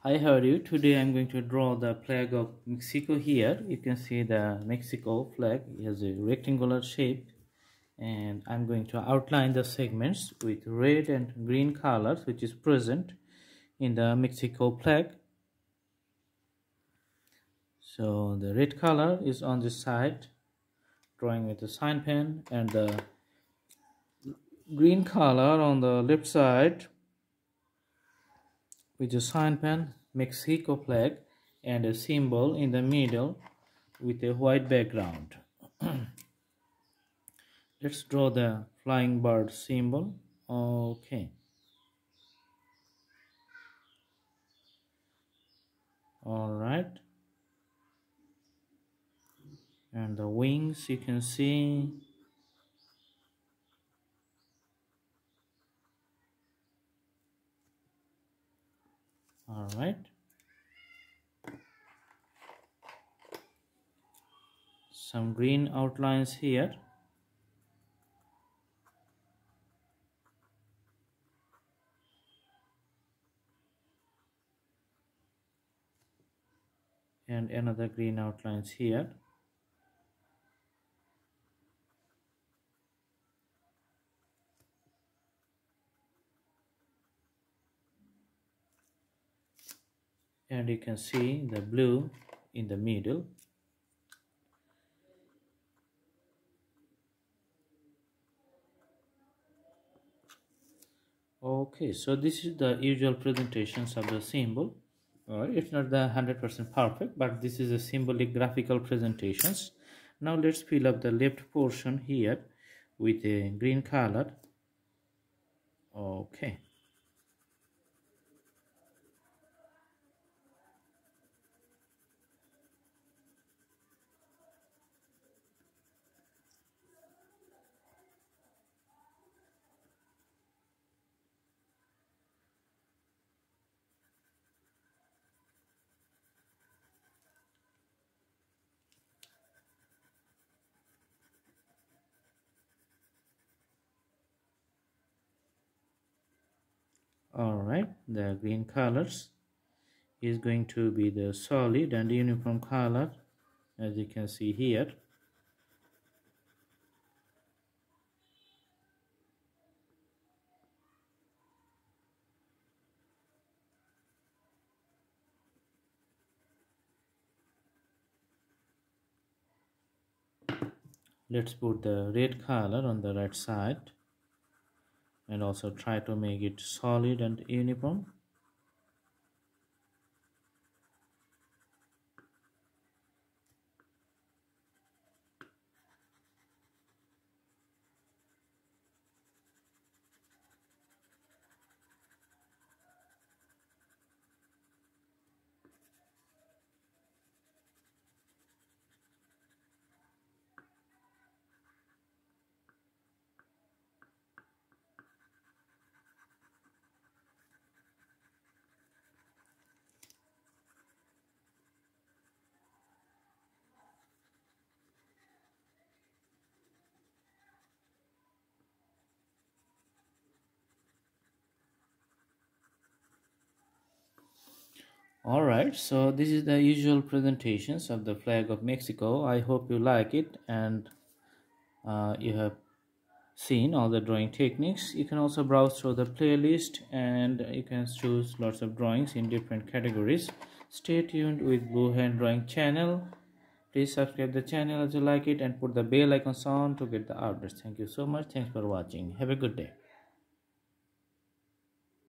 Hi, how are you? Today I'm going to draw the flag of Mexico here. You can see the Mexico flag has a rectangular shape, and I'm going to outline the segments with red and green colors which is present in the Mexico flag. So the red color is on this side, drawing with the sign pen, and the green color on the left side with a sign pen, Mexico flag, and a symbol in the middle with a white background. Let's draw the flying bird symbol. Okay. All right. And the wings you can see. All right. Some green outlines here. And another green outlines here. And you can see the blue in the middle. Okay, so this is the usual presentations of the symbol. It's not the 100% perfect, but this is a symbolic graphical presentations. Now let's fill up the left portion here with a green color. Okay. Alright, the green colors is going to be the solid and uniform color, as you can see here. Let's put the red color on the right side and also try to make it solid and uniform. Alright, so this is the usual presentations of the flag of Mexico. I hope you like it and you have seen all the drawing techniques. You can also browse through the playlist and you can choose lots of drawings in different categories. Stay tuned with Blue Hand Drawing channel. Please subscribe the channel as you like it and put the bell icon on to get the updates. Thank you so much. Thanks for watching. Have a good day.